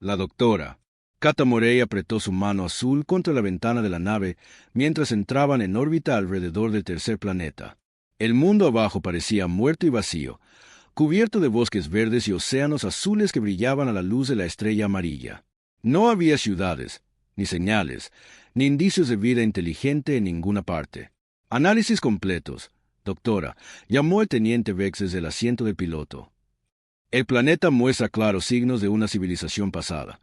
La doctora. Kata Morey apretó su mano azul contra la ventana de la nave mientras entraban en órbita alrededor del tercer planeta. El mundo abajo parecía muerto y vacío, cubierto de bosques verdes y océanos azules que brillaban a la luz de la estrella amarilla. No había ciudades, ni señales, ni indicios de vida inteligente en ninguna parte. Análisis completos, doctora, llamó el teniente Vex desde el asiento del piloto. El planeta muestra claros signos de una civilización pasada.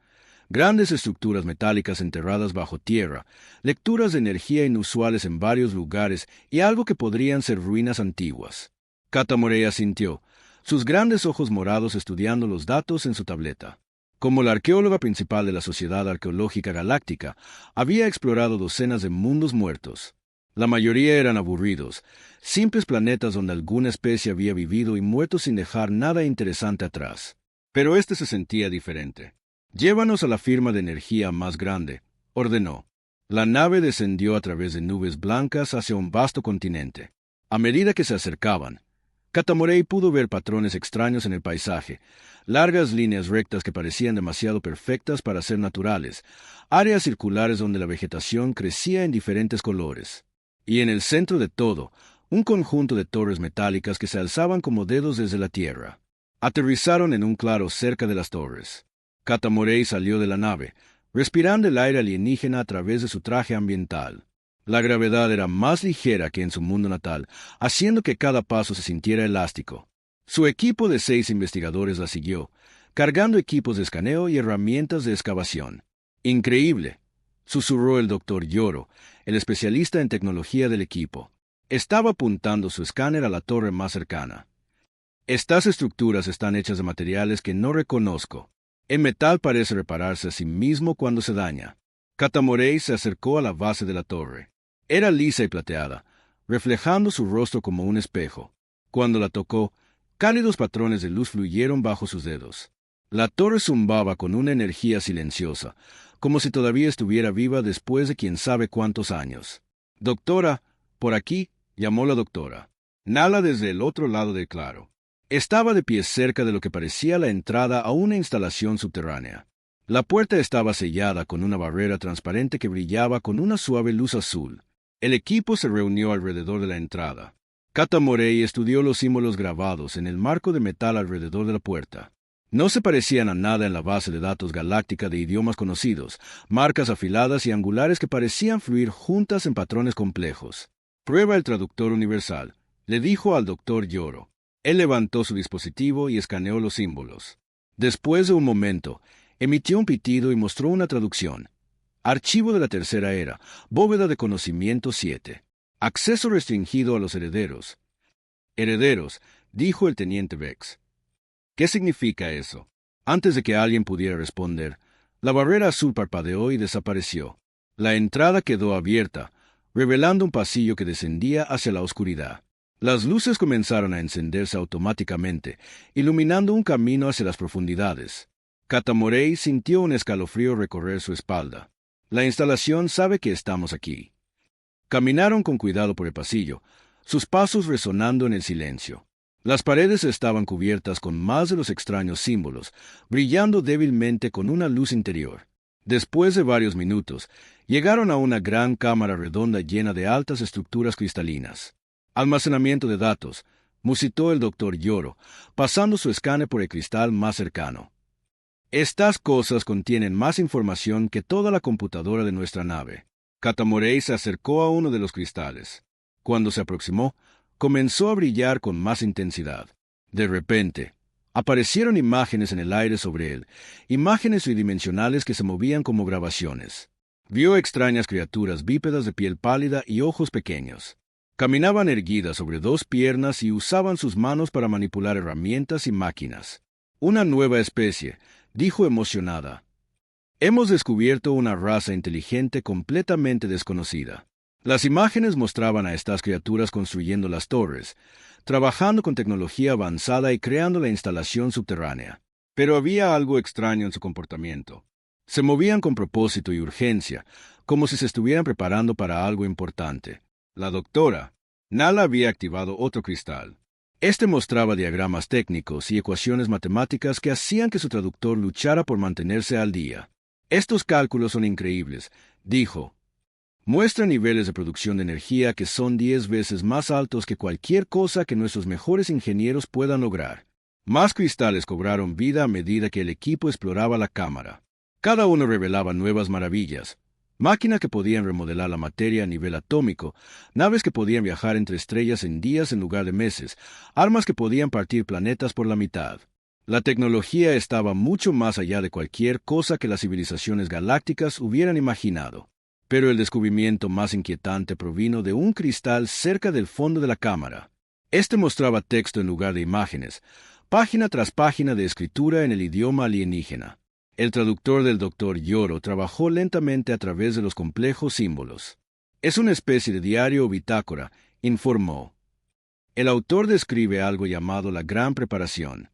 Grandes estructuras metálicas enterradas bajo tierra, lecturas de energía inusuales en varios lugares y algo que podrían ser ruinas antiguas. Kata Morey asintió, sus grandes ojos morados estudiando los datos en su tableta. Como la arqueóloga principal de la Sociedad Arqueológica Galáctica, había explorado docenas de mundos muertos. La mayoría eran aburridos, simples planetas donde alguna especie había vivido y muerto sin dejar nada interesante atrás. Pero este se sentía diferente. «Llévanos a la firma de energía más grande», ordenó. La nave descendió a través de nubes blancas hacia un vasto continente. A medida que se acercaban, Kata Morey pudo ver patrones extraños en el paisaje, largas líneas rectas que parecían demasiado perfectas para ser naturales, áreas circulares donde la vegetación crecía en diferentes colores. Y en el centro de todo, un conjunto de torres metálicas que se alzaban como dedos desde la tierra. Aterrizaron en un claro cerca de las torres. Kata Morey salió de la nave, respirando el aire alienígena a través de su traje ambiental. La gravedad era más ligera que en su mundo natal, haciendo que cada paso se sintiera elástico. Su equipo de 6 investigadores la siguió, cargando equipos de escaneo y herramientas de excavación. «Increíble», susurró el doctor Yoro, el especialista en tecnología del equipo. Estaba apuntando su escáner a la torre más cercana. «Estas estructuras están hechas de materiales que no reconozco. El metal parece repararse a sí mismo cuando se daña». Kata Morey se acercó a la base de la torre. Era lisa y plateada, reflejando su rostro como un espejo. Cuando la tocó, cálidos patrones de luz fluyeron bajo sus dedos. La torre zumbaba con una energía silenciosa, como si todavía estuviera viva después de quién sabe cuántos años. «Doctora, por aquí», llamó la doctora. Nala desde el otro lado del claro. Estaba de pie cerca de lo que parecía la entrada a una instalación subterránea. La puerta estaba sellada con una barrera transparente que brillaba con una suave luz azul. El equipo se reunió alrededor de la entrada. Kata Morey estudió los símbolos grabados en el marco de metal alrededor de la puerta. No se parecían a nada en la base de datos galáctica de idiomas conocidos, marcas afiladas y angulares que parecían fluir juntas en patrones complejos. «Prueba el traductor universal», le dijo al doctor Yoro. Él levantó su dispositivo y escaneó los símbolos. Después de un momento, emitió un pitido y mostró una traducción. «Archivo de la Tercera Era, bóveda de conocimiento 7. Acceso restringido a los herederos». «Herederos», dijo el teniente Vex. «¿Qué significa eso?» Antes de que alguien pudiera responder, la barrera azul parpadeó y desapareció. La entrada quedó abierta, revelando un pasillo que descendía hacia la oscuridad. Las luces comenzaron a encenderse automáticamente, iluminando un camino hacia las profundidades. Kata Morey sintió un escalofrío recorrer su espalda. «La instalación sabe que estamos aquí». Caminaron con cuidado por el pasillo, sus pasos resonando en el silencio. Las paredes estaban cubiertas con más de los extraños símbolos, brillando débilmente con una luz interior. Después de varios minutos, llegaron a una gran cámara redonda llena de altas estructuras cristalinas. «Almacenamiento de datos», musitó el doctor Yoro, pasando su escáner por el cristal más cercano. «Estas cosas contienen más información que toda la computadora de nuestra nave». Kata Morey se acercó a uno de los cristales. Cuando se aproximó, comenzó a brillar con más intensidad. De repente, aparecieron imágenes en el aire sobre él, imágenes tridimensionales que se movían como grabaciones. Vio extrañas criaturas bípedas de piel pálida y ojos pequeños. Caminaban erguidas sobre 2 piernas y usaban sus manos para manipular herramientas y máquinas. «Una nueva especie», dijo emocionada. «Hemos descubierto una raza inteligente completamente desconocida». Las imágenes mostraban a estas criaturas construyendo las torres, trabajando con tecnología avanzada y creando la instalación subterránea. Pero había algo extraño en su comportamiento. Se movían con propósito y urgencia, como si se estuvieran preparando para algo importante. La doctora Nala había activado otro cristal. Este mostraba diagramas técnicos y ecuaciones matemáticas que hacían que su traductor luchara por mantenerse al día. Estos cálculos son increíbles, dijo. Muestran niveles de producción de energía que son 10 veces más altos que cualquier cosa que nuestros mejores ingenieros puedan lograr. Más cristales cobraron vida a medida que el equipo exploraba la cámara. Cada uno revelaba nuevas maravillas. Máquinas que podían remodelar la materia a nivel atómico, naves que podían viajar entre estrellas en días en lugar de meses, armas que podían partir planetas por la mitad. La tecnología estaba mucho más allá de cualquier cosa que las civilizaciones galácticas hubieran imaginado. Pero el descubrimiento más inquietante provino de un cristal cerca del fondo de la cámara. Este mostraba texto en lugar de imágenes, página tras página de escritura en el idioma alienígena. El traductor del Dr. Yoro trabajó lentamente a través de los complejos símbolos. Es una especie de diario o bitácora, informó. El autor describe algo llamado la Gran Preparación.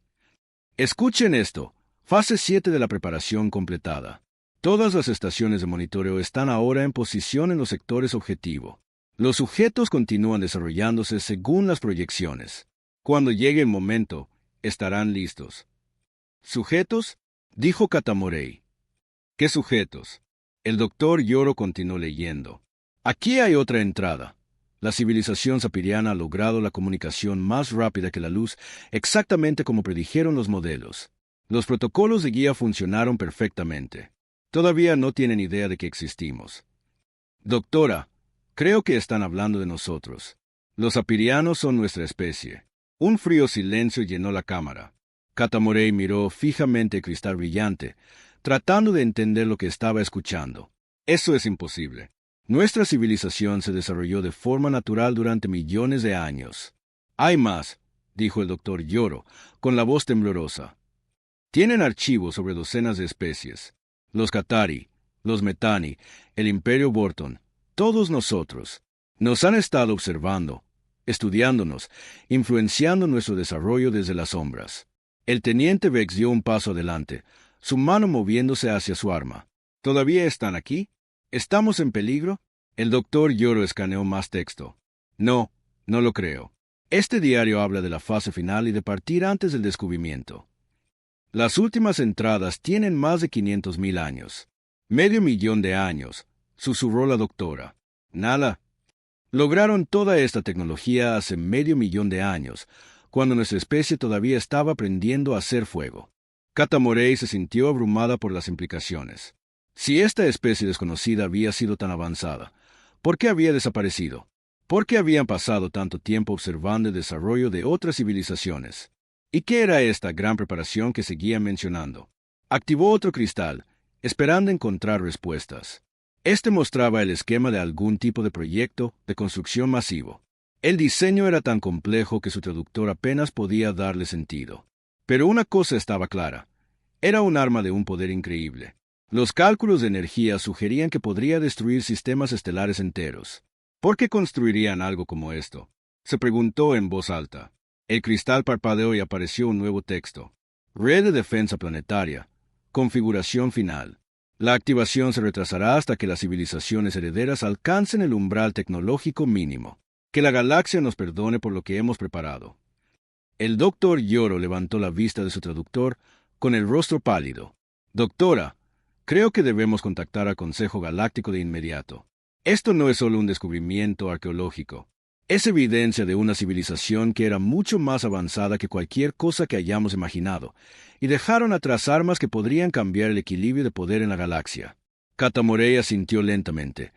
Escuchen esto, fase 7 de la preparación completada. Todas las estaciones de monitoreo están ahora en posición en los sectores objetivo. Los sujetos continúan desarrollándose según las proyecciones. Cuando llegue el momento, estarán listos. ¿Sujetos? Dijo Katamorey. ¿Qué sujetos? El doctor Yoro continuó leyendo. Aquí hay otra entrada. La civilización sapiriana ha logrado la comunicación más rápida que la luz, exactamente como predijeron los modelos. Los protocolos de guía funcionaron perfectamente. Todavía no tienen idea de que existimos. Doctora, creo que están hablando de nosotros. Los sapirianos son nuestra especie. Un frío silencio llenó la cámara. Katamorey miró fijamente el cristal brillante, tratando de entender lo que estaba escuchando. Eso es imposible. Nuestra civilización se desarrolló de forma natural durante millones de años. Hay más, dijo el doctor Yoro, con la voz temblorosa. Tienen archivos sobre docenas de especies. Los Katari, los Metani, el Imperio Borton, todos nosotros. Nos han estado observando, estudiándonos, influenciando nuestro desarrollo desde las sombras. El teniente Vex dio un paso adelante, su mano moviéndose hacia su arma. ¿Todavía están aquí? ¿Estamos en peligro? El doctor Yoro escaneó más texto. No, no lo creo. Este diario habla de la fase final y de partir antes del descubrimiento. Las últimas entradas tienen más de 500.000 años. 500.000 de años, susurró la doctora. Nala. Lograron toda esta tecnología hace 500.000 de años, cuando nuestra especie todavía estaba aprendiendo a hacer fuego. Katamorey se sintió abrumada por las implicaciones. Si esta especie desconocida había sido tan avanzada, ¿por qué había desaparecido? ¿Por qué habían pasado tanto tiempo observando el desarrollo de otras civilizaciones? ¿Y qué era esta gran preparación que seguía mencionando? Activó otro cristal, esperando encontrar respuestas. Este mostraba el esquema de algún tipo de proyecto de construcción masivo. El diseño era tan complejo que su traductor apenas podía darle sentido. Pero una cosa estaba clara. Era un arma de un poder increíble. Los cálculos de energía sugerían que podría destruir sistemas estelares enteros. ¿Por qué construirían algo como esto? Se preguntó en voz alta. El cristal parpadeó y apareció un nuevo texto. Red de defensa planetaria. Configuración final. La activación se retrasará hasta que las civilizaciones herederas alcancen el umbral tecnológico mínimo. Que la galaxia nos perdone por lo que hemos preparado. El doctor Yoro levantó la vista de su traductor con el rostro pálido. Doctora, creo que debemos contactar al Consejo Galáctico de inmediato. Esto no es solo un descubrimiento arqueológico. Es evidencia de una civilización que era mucho más avanzada que cualquier cosa que hayamos imaginado, y dejaron atrás armas que podrían cambiar el equilibrio de poder en la galaxia. Katamorey asintió lentamente,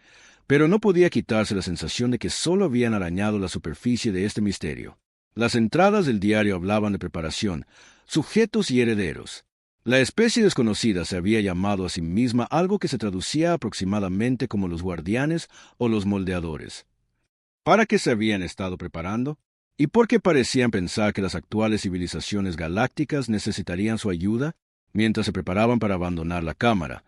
pero no podía quitarse la sensación de que solo habían arañado la superficie de este misterio. Las entradas del diario hablaban de preparación, sujetos y herederos. La especie desconocida se había llamado a sí misma algo que se traducía aproximadamente como los guardianes o los moldeadores. ¿Para qué se habían estado preparando? ¿Y por qué parecían pensar que las actuales civilizaciones galácticas necesitarían su ayuda? Mientras se preparaban para abandonar la cámara,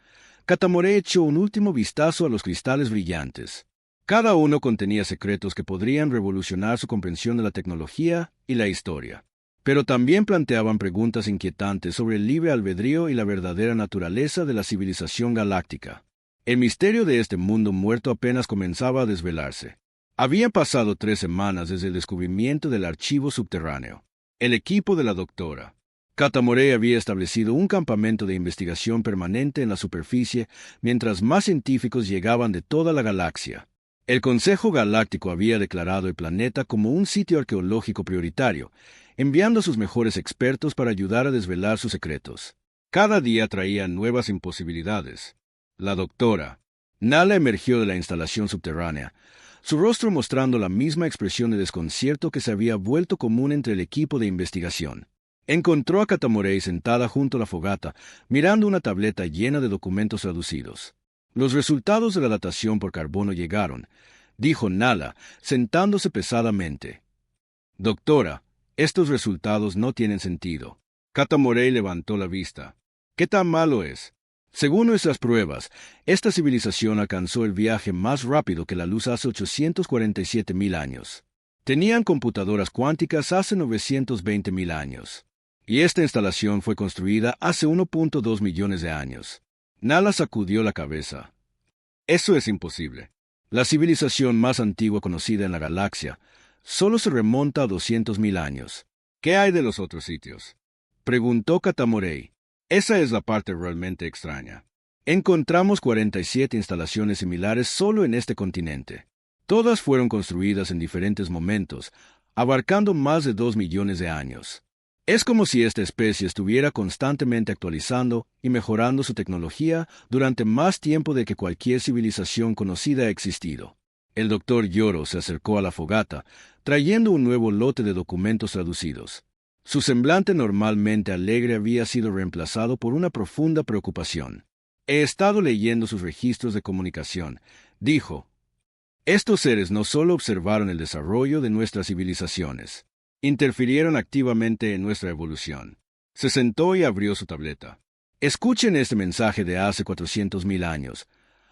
Katamorey echó un último vistazo a los cristales brillantes. Cada uno contenía secretos que podrían revolucionar su comprensión de la tecnología y la historia. Pero también planteaban preguntas inquietantes sobre el libre albedrío y la verdadera naturaleza de la civilización galáctica. El misterio de este mundo muerto apenas comenzaba a desvelarse. Habían pasado 3 semanas desde el descubrimiento del archivo subterráneo. El equipo de la doctora Katamorey había establecido un campamento de investigación permanente en la superficie mientras más científicos llegaban de toda la galaxia. El Consejo Galáctico había declarado el planeta como un sitio arqueológico prioritario, enviando a sus mejores expertos para ayudar a desvelar sus secretos. Cada día traía nuevas imposibilidades. La doctora Nala emergió de la instalación subterránea, su rostro mostrando la misma expresión de desconcierto que se había vuelto común entre el equipo de investigación. Encontró a Katamorey sentada junto a la fogata, mirando una tableta llena de documentos traducidos. Los resultados de la datación por carbono llegaron, dijo Nala, sentándose pesadamente. Doctora, estos resultados no tienen sentido. Katamorey levantó la vista. ¿Qué tan malo es? Según nuestras pruebas, esta civilización alcanzó el viaje más rápido que la luz hace 847.000 años. Tenían computadoras cuánticas hace 920.000 años. Y esta instalación fue construida hace 1.2 millones de años. Nala sacudió la cabeza. Eso es imposible. La civilización más antigua conocida en la galaxia solo se remonta a 200.000 años. ¿Qué hay de los otros sitios?, preguntó Katamorey. Esa es la parte realmente extraña. Encontramos 47 instalaciones similares solo en este continente. Todas fueron construidas en diferentes momentos, abarcando más de 2 millones de años. Es como si esta especie estuviera constantemente actualizando y mejorando su tecnología durante más tiempo de que cualquier civilización conocida ha existido. El doctor Yoro se acercó a la fogata, trayendo un nuevo lote de documentos traducidos. Su semblante normalmente alegre había sido reemplazado por una profunda preocupación. He estado leyendo sus registros de comunicación, dijo. Estos seres no solo observaron el desarrollo de nuestras civilizaciones, interfirieron activamente en nuestra evolución. Se sentó y abrió su tableta. Escuchen este mensaje de hace 400.000 años.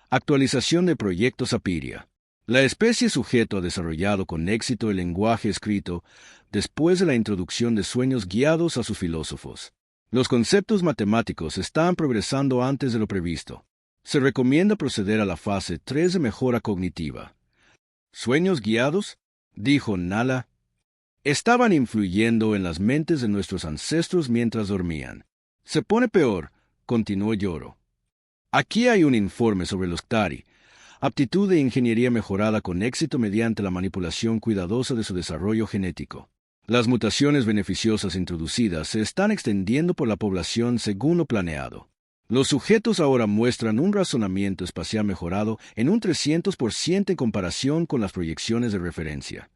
Actualización de Proyecto Sapiria. La especie sujeto ha desarrollado con éxito el lenguaje escrito después de la introducción de sueños guiados a sus filósofos. Los conceptos matemáticos están progresando antes de lo previsto. Se recomienda proceder a la fase 3 de mejora cognitiva. ¿Sueños guiados?, dijo Nala. Estaban influyendo en las mentes de nuestros ancestros mientras dormían. Se pone peor, continuó Yoro. Aquí hay un informe sobre los Ktari, aptitud de ingeniería mejorada con éxito mediante la manipulación cuidadosa de su desarrollo genético. Las mutaciones beneficiosas introducidas se están extendiendo por la población según lo planeado. Los sujetos ahora muestran un razonamiento espacial mejorado en un 300% en comparación con las proyecciones de referencia.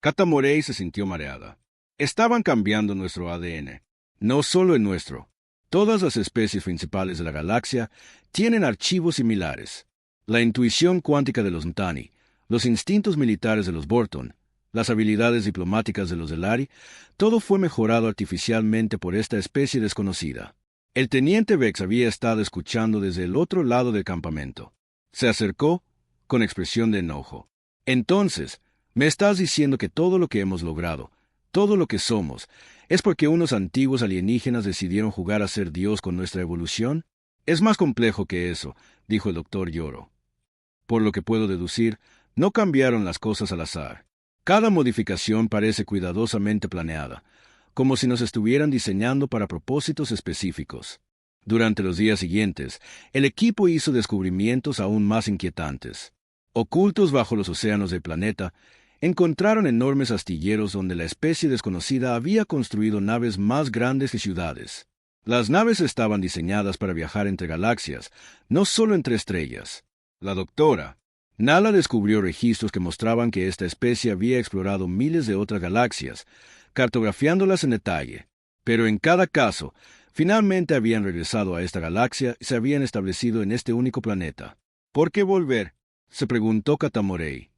Katamorey se sintió mareada. Estaban cambiando nuestro ADN. No solo el nuestro. Todas las especies principales de la galaxia tienen archivos similares. La intuición cuántica de los Ntani, los instintos militares de los Borton, las habilidades diplomáticas de los Delari, todo fue mejorado artificialmente por esta especie desconocida. El teniente Vex había estado escuchando desde el otro lado del campamento. Se acercó con expresión de enojo. Entonces, ¿me estás diciendo que todo lo que hemos logrado, todo lo que somos, es porque unos antiguos alienígenas decidieron jugar a ser Dios con nuestra evolución? Es más complejo que eso, dijo el doctor Yoro. Por lo que puedo deducir, no cambiaron las cosas al azar. Cada modificación parece cuidadosamente planeada, como si nos estuvieran diseñando para propósitos específicos. Durante los días siguientes, el equipo hizo descubrimientos aún más inquietantes. Ocultos bajo los océanos del planeta, encontraron enormes astilleros donde la especie desconocida había construido naves más grandes que ciudades. Las naves estaban diseñadas para viajar entre galaxias, no solo entre estrellas. La doctora Nala descubrió registros que mostraban que esta especie había explorado miles de otras galaxias, cartografiándolas en detalle. Pero en cada caso, finalmente habían regresado a esta galaxia y se habían establecido en este único planeta. ¿Por qué volver?, se preguntó Katamorey.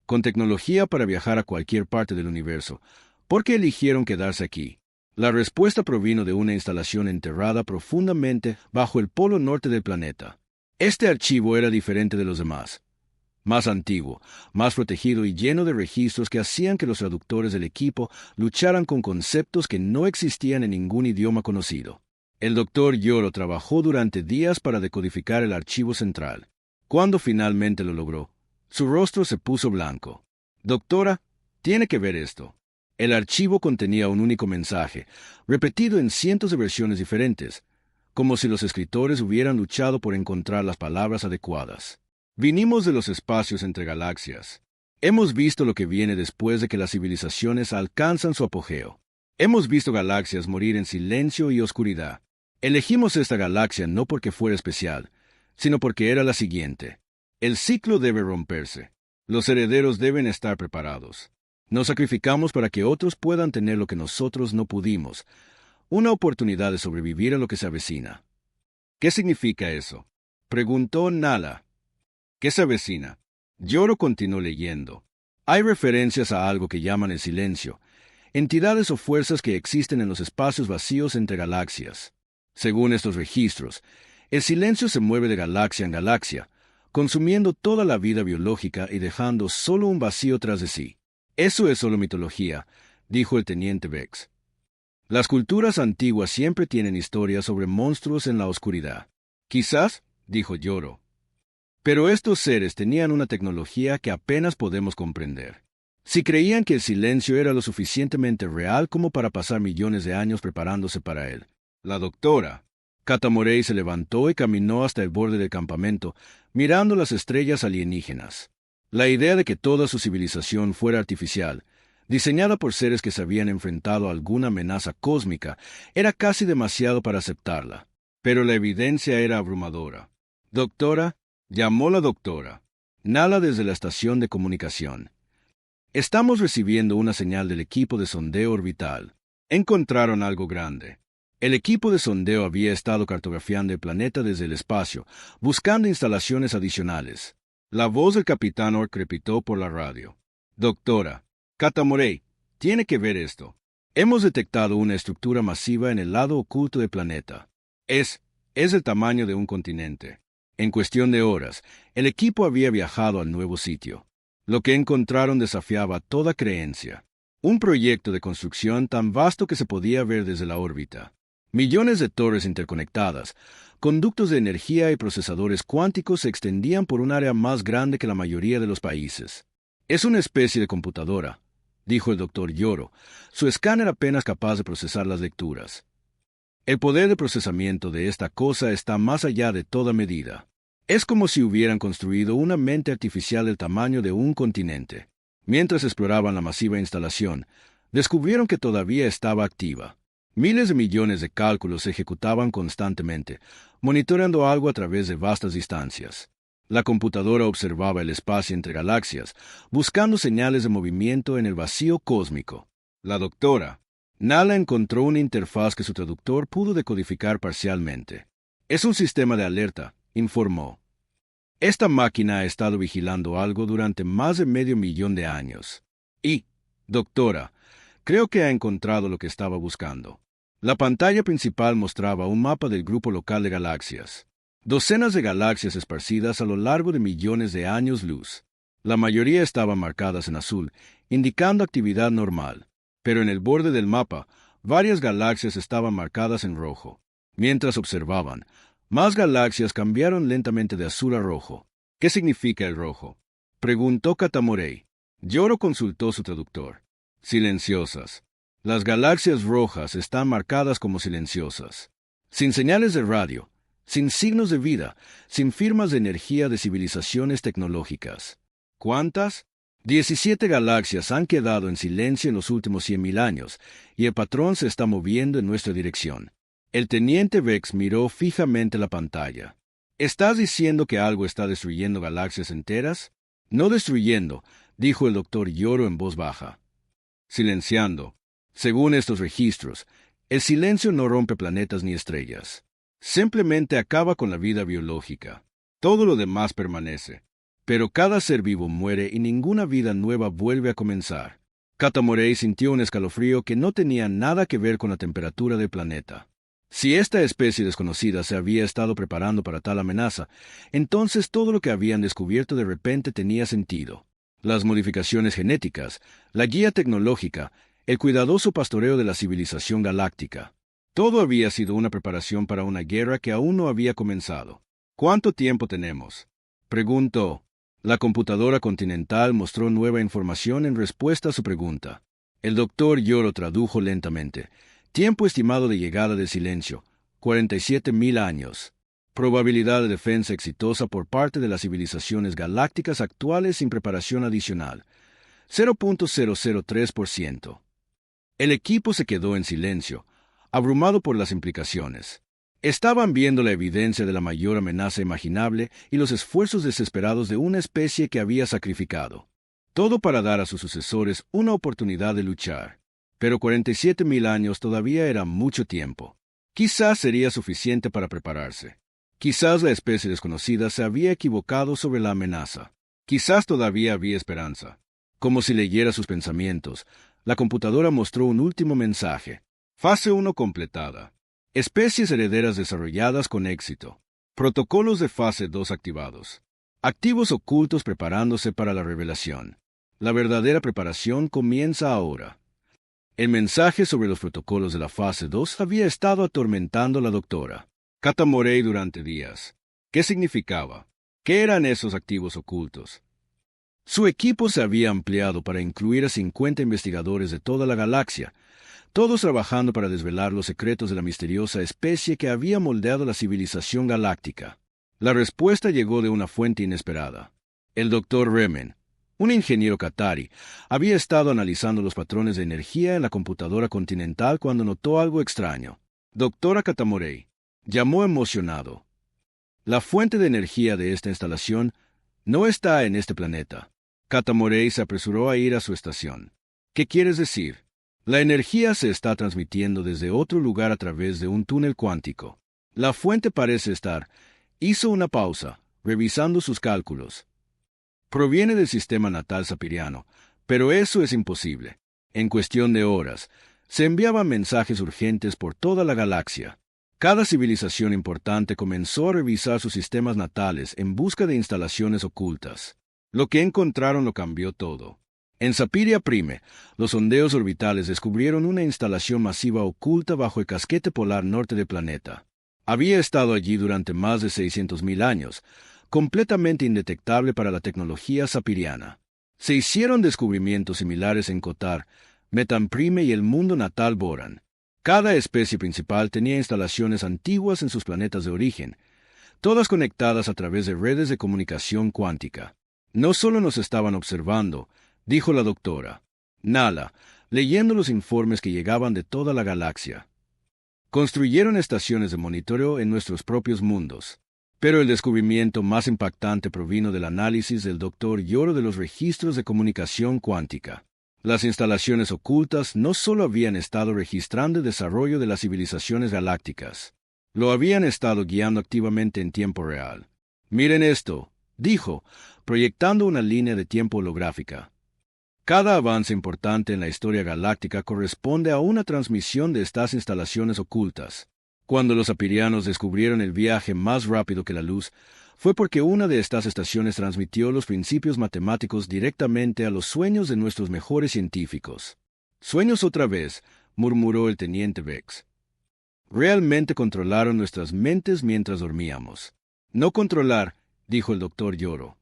Con tecnología para viajar a cualquier parte del universo, ¿por qué eligieron quedarse aquí? La respuesta provino de una instalación enterrada profundamente bajo el polo norte del planeta. Este archivo era diferente de los demás. Más antiguo, más protegido y lleno de registros que hacían que los traductores del equipo lucharan con conceptos que no existían en ningún idioma conocido. El doctor Yoro trabajó durante días para decodificar el archivo central. Cuando finalmente lo logró, Su rostro se puso blanco. Doctora, tiene que ver esto. El archivo contenía un único mensaje, repetido en cientos de versiones diferentes, como si los escritores hubieran luchado por encontrar las palabras adecuadas. Vinimos de los espacios entre galaxias. Hemos visto lo que viene después de que las civilizaciones alcanzan su apogeo. Hemos visto galaxias morir en silencio y oscuridad. Elegimos esta galaxia no porque fuera especial, sino porque era la siguiente. El ciclo debe romperse. Los herederos deben estar preparados. Nos sacrificamos para que otros puedan tener lo que nosotros no pudimos, una oportunidad de sobrevivir a lo que se avecina. ¿Qué significa eso?, preguntó Nala. ¿Qué se avecina? Yoro continuó leyendo. Hay referencias a algo que llaman el silencio, entidades o fuerzas que existen en los espacios vacíos entre galaxias. Según estos registros, el silencio se mueve de galaxia en galaxia, consumiendo toda la vida biológica y dejando solo un vacío tras de sí. Eso es solo mitología, dijo el teniente Vex. Las culturas antiguas siempre tienen historias sobre monstruos en la oscuridad. Quizás, dijo Yoro. Pero estos seres tenían una tecnología que apenas podemos comprender. Si creían que el silencio era lo suficientemente real como para pasar millones de años preparándose para él. La doctora Katamorey se levantó y caminó hasta el borde del campamento, mirando las estrellas alienígenas. La idea de que toda su civilización fuera artificial, diseñada por seres que se habían enfrentado a alguna amenaza cósmica, era casi demasiado para aceptarla. Pero la evidencia era abrumadora. Doctora, llamó la doctora Nala desde la estación de comunicación. Estamos recibiendo una señal del equipo de sondeo orbital. Encontraron algo grande. El equipo de sondeo había estado cartografiando el planeta desde el espacio, buscando instalaciones adicionales. La voz del capitán Orc crepitó por la radio. Doctora Katamorey, tiene que ver esto. Hemos detectado una estructura masiva en el lado oculto del planeta. Es el tamaño de un continente. En cuestión de horas, el equipo había viajado al nuevo sitio. Lo que encontraron desafiaba toda creencia. Un proyecto de construcción tan vasto que se podía ver desde la órbita. Millones de torres interconectadas, conductos de energía y procesadores cuánticos se extendían por un área más grande que la mayoría de los países. Es una especie de computadora, dijo el doctor Yoro. Su escáner apenas capaz de procesar las lecturas. El poder de procesamiento de esta cosa está más allá de toda medida. Es como si hubieran construido una mente artificial del tamaño de un continente. Mientras exploraban la masiva instalación, descubrieron que todavía estaba activa. Miles de millones de cálculos se ejecutaban constantemente, monitoreando algo a través de vastas distancias. La computadora observaba el espacio entre galaxias, buscando señales de movimiento en el vacío cósmico. La doctora Nala encontró una interfaz que su traductor pudo decodificar parcialmente. Es un sistema de alerta, informó. Esta máquina ha estado vigilando algo durante más de 500.000 de años. Y, doctora, creo que ha encontrado lo que estaba buscando. La pantalla principal mostraba un mapa del grupo local de galaxias. Docenas de galaxias esparcidas a lo largo de millones de años luz. La mayoría estaban marcadas en azul, indicando actividad normal. Pero en el borde del mapa, varias galaxias estaban marcadas en rojo. Mientras observaban, más galaxias cambiaron lentamente de azul a rojo. ¿Qué significa el rojo?, preguntó Katamorey. Yoro consultó su traductor. Silenciosas. Las galaxias rojas están marcadas como silenciosas. Sin señales de radio, sin signos de vida, sin firmas de energía de civilizaciones tecnológicas. ¿Cuántas? 17 galaxias han quedado en silencio en los últimos 100.000 años, y el patrón se está moviendo en nuestra dirección. El teniente Vex miró fijamente la pantalla. ¿Estás diciendo que algo está destruyendo galaxias enteras? No destruyendo, dijo el doctor Yoro en voz baja. Silenciando. Según estos registros, el silencio no rompe planetas ni estrellas. Simplemente acaba con la vida biológica. Todo lo demás permanece. Pero cada ser vivo muere y ninguna vida nueva vuelve a comenzar. Katamorey sintió un escalofrío que no tenía nada que ver con la temperatura del planeta. Si esta especie desconocida se había estado preparando para tal amenaza, entonces todo lo que habían descubierto de repente tenía sentido. Las modificaciones genéticas, la guía tecnológica, el cuidadoso pastoreo de la civilización galáctica. Todo había sido una preparación para una guerra que aún no había comenzado. ¿Cuánto tiempo tenemos?, preguntó. La computadora continental mostró nueva información en respuesta a su pregunta. El doctor Yoro tradujo lentamente. Tiempo estimado de llegada de silencio, 47.000 años. Probabilidad de defensa exitosa por parte de las civilizaciones galácticas actuales sin preparación adicional, 0.003%. El equipo se quedó en silencio, abrumado por las implicaciones. Estaban viendo la evidencia de la mayor amenaza imaginable y los esfuerzos desesperados de una especie que había sacrificado. Todo para dar a sus sucesores una oportunidad de luchar. Pero 47.000 años todavía era mucho tiempo. Quizás sería suficiente para prepararse. Quizás la especie desconocida se había equivocado sobre la amenaza. Quizás todavía había esperanza. Como si leyera sus pensamientos, la computadora mostró un último mensaje. Fase 1 completada. Especies herederas desarrolladas con éxito. Protocolos de fase 2 activados. Activos ocultos preparándose para la revelación. La verdadera preparación comienza ahora. El mensaje sobre los protocolos de la fase 2 había estado atormentando a la doctora Kata Morey durante días. ¿Qué significaba? ¿Qué eran esos activos ocultos? Su equipo se había ampliado para incluir a 50 investigadores de toda la galaxia, todos trabajando para desvelar los secretos de la misteriosa especie que había moldeado la civilización galáctica. La respuesta llegó de una fuente inesperada. El Dr. Remen, un ingeniero qatari, había estado analizando los patrones de energía en la computadora continental cuando notó algo extraño. Doctora Kata Morey, llamó emocionado. La fuente de energía de esta instalación no está en este planeta. Kata Morey se apresuró a ir a su estación. ¿Qué quieres decir? La energía se está transmitiendo desde otro lugar a través de un túnel cuántico. La fuente parece estar. Hizo una pausa, revisando sus cálculos. Proviene del sistema natal sapiriano, pero eso es imposible. En cuestión de horas, se enviaban mensajes urgentes por toda la galaxia. Cada civilización importante comenzó a revisar sus sistemas natales en busca de instalaciones ocultas. Lo que encontraron lo cambió todo. En Sapiria Prime, los sondeos orbitales descubrieron una instalación masiva oculta bajo el casquete polar norte del planeta. Había estado allí durante más de 600.000 años, completamente indetectable para la tecnología sapiriana. Se hicieron descubrimientos similares en Kotar, Metan Prime y el mundo natal Boran. Cada especie principal tenía instalaciones antiguas en sus planetas de origen, todas conectadas a través de redes de comunicación cuántica. No solo nos estaban observando, dijo la doctora Nala, leyendo los informes que llegaban de toda la galaxia. Construyeron estaciones de monitoreo en nuestros propios mundos. Pero el descubrimiento más impactante provino del análisis del Dr. Yoro de los registros de comunicación cuántica. Las instalaciones ocultas no solo habían estado registrando el desarrollo de las civilizaciones galácticas, lo habían estado guiando activamente en tiempo real. Miren esto, dijo, proyectando una línea de tiempo holográfica. Cada avance importante en la historia galáctica corresponde a una transmisión de estas instalaciones ocultas. Cuando los sapirianos descubrieron el viaje más rápido que la luz, fue porque una de estas estaciones transmitió los principios matemáticos directamente a los sueños de nuestros mejores científicos. «Sueños otra vez», murmuró el teniente Vex. «Realmente controlaron nuestras mentes mientras dormíamos». «No controlar», dijo el doctor Yoro.